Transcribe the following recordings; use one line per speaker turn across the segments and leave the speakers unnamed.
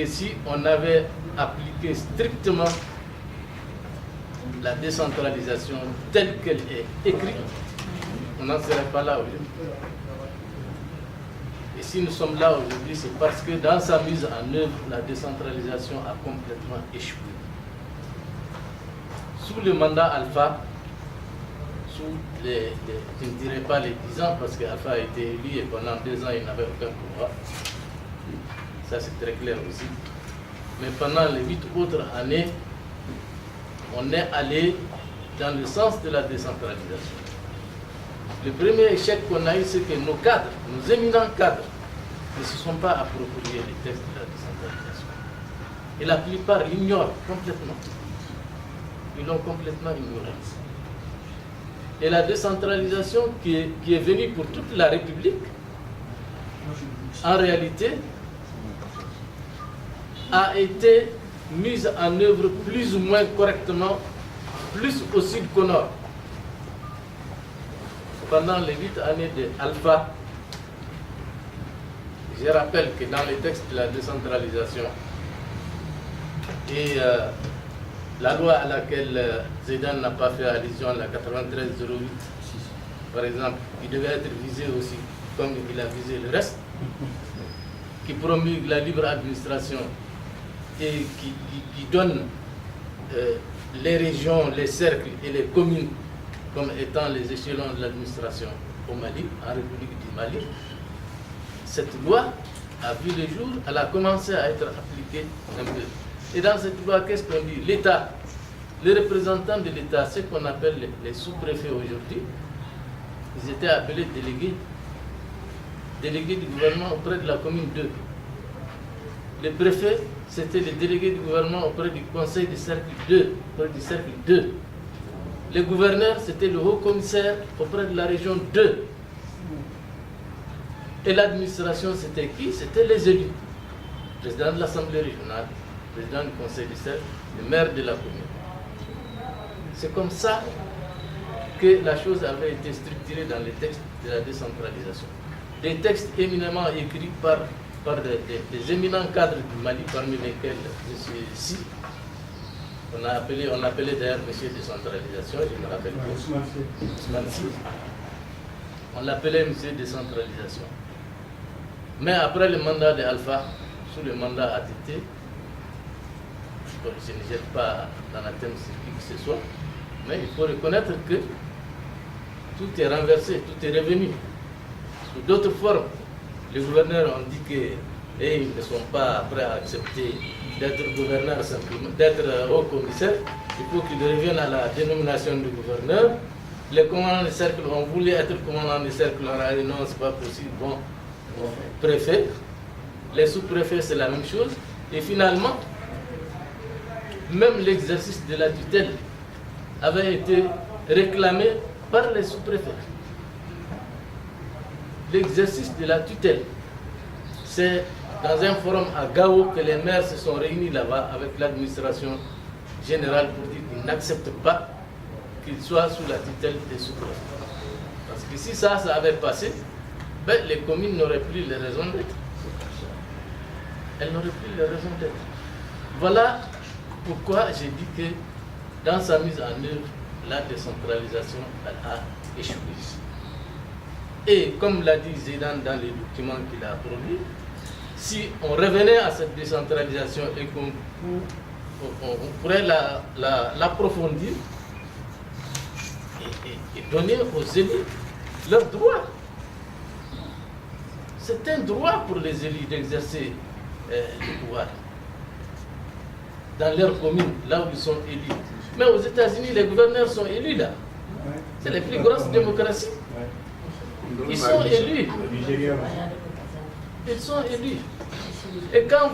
que si on avait appliqué strictement la décentralisation telle qu'elle est écrite, on n'en serait pas là aujourd'hui. Et si nous sommes là aujourd'hui, c'est parce que dans sa mise en œuvre, la décentralisation a complètement échoué. Sous le mandat Alpha, sous je ne dirais pas les 10 ans, parce qu'Alpha a été élu et pendant 2 ans, il n'avait aucun pouvoir. Ça, c'est très clair aussi. Mais pendant les 8 autres années, on est allé dans le sens de la décentralisation. Le premier échec qu'on a eu, c'est que nos cadres, nos éminents cadres, ne se sont pas appropriés les textes de la décentralisation. Et la plupart l'ignorent complètement. Ils l'ont complètement ignoré. Et la décentralisation qui est venue pour toute la République, en réalité, a été mise en œuvre plus ou moins correctement, plus au sud qu'au nord. Pendant les 8 années de Alpha, je rappelle que dans les textes de la décentralisation et la loi à laquelle Zidane n'a pas fait allusion, la 93-08, par exemple, qui devait être visée aussi, comme il a visé le reste, qui promulgue la libre administration et qui donne les régions, les cercles et les communes comme étant les échelons de l'administration au Mali, en République du Mali. Cette loi a vu le jour, elle a commencé à être appliquée un peu. Et dans cette loi, qu'est-ce qu'on dit? L'État, les représentants de l'État, ce qu'on appelle les sous-préfets aujourd'hui, ils étaient appelés délégués du gouvernement auprès de la commune 2. Les préfets, c'était les délégués du gouvernement auprès du conseil du cercle 2, auprès du cercle 2. Les gouverneurs, c'était le haut commissaire auprès de la région 2. Et l'administration, c'était qui? C'était les élus. Le président de l'Assemblée régionale, le président du conseil du cercle, le maire de la commune. C'est comme ça que la chose avait été structurée dans les textes de la décentralisation. Des textes éminemment écrits par des éminents cadres du Mali, parmi lesquels je suis ici. On appelait d'ailleurs monsieur décentralisation, je me rappelle plus. Ousmane Sy. On l'appelait monsieur décentralisation. Mais après le mandat de Alpha, sous le mandat ATT, je ne jette pas dans la thème sur qui que ce soit, mais il faut reconnaître que tout est renversé, tout est revenu. Sous d'autres formes, les gouverneurs ont dit qu'ils ne sont pas prêts à accepter d'être gouverneur simplement, d'être haut commissaire. Il faut qu'ils reviennent à la dénomination de gouverneur. Les commandants de cercle ont voulu être commandants de cercle, on a dit non, c'est pas possible. Bon, préfet. Les sous-préfets, c'est la même chose. Et finalement, même l'exercice de la tutelle avait été réclamé par les sous-préfets. L'exercice de la tutelle, c'est dans un forum à Gao que les maires se sont réunis là-bas avec l'administration générale pour dire qu'ils n'acceptent pas qu'ils soient sous la tutelle des sous-préfets. Parce que si ça avait passé, ben, les communes n'auraient plus les raisons d'être. Elles n'auraient plus les raisons d'être. Voilà pourquoi j'ai dit que dans sa mise en œuvre, la décentralisation elle a échoué. Et comme l'a dit Zidane dans les documents qu'il a produits, si on revenait à cette décentralisation et qu'on pourrait l'approfondir et donner aux élus leurs droits. C'est un droit pour les élus d'exercer le pouvoir dans leur commune, là où ils sont élus. Mais aux États-Unis, les gouverneurs sont élus là. C'est les plus grosses démocraties. Ils sont élus. Ils sont élus. Et quand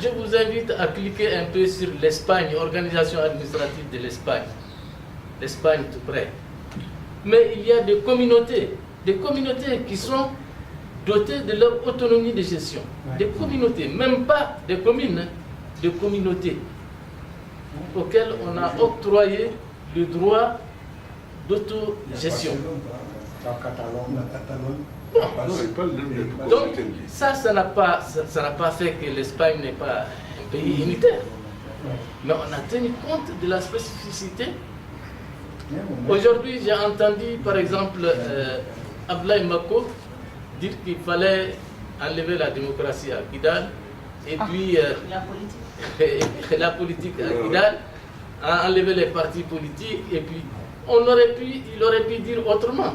je vous invite à cliquer un peu sur l'Espagne, organisation administrative de l'Espagne. L'Espagne tout près. Mais il y a des communautés qui sont dotées de leur autonomie de gestion. Des communautés, même pas des communes, hein, des communautés auxquelles on a octroyé le droit d'autogestion. Bon. Donc, ça n'a pas fait que l'Espagne n'est pas un pays unitaire. Mais on a tenu compte de la spécificité. Aujourd'hui, j'ai entendu, par exemple, Ablaye Mako dire qu'il fallait enlever la démocratie à Kidal, et puis la politique à Kidal, enlever les partis politiques, et puis il aurait pu dire autrement.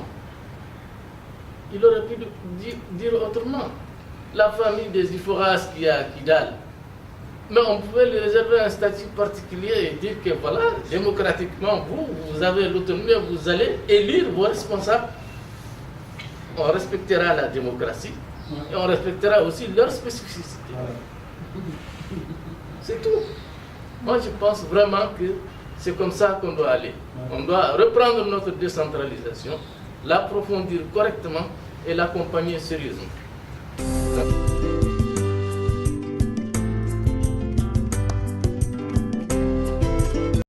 Il aurait pu dire autrement. La famille des Iforas qui est à Kidal, mais on pouvait lui réserver un statut particulier et dire que voilà, démocratiquement, vous avez l'autonomie, vous allez élire vos responsables. On respectera la démocratie et on respectera aussi leur spécificité. C'est tout. Moi, je pense vraiment que c'est comme ça qu'on doit aller. On doit reprendre notre décentralisation, l'approfondir correctement et l'accompagner sérieusement.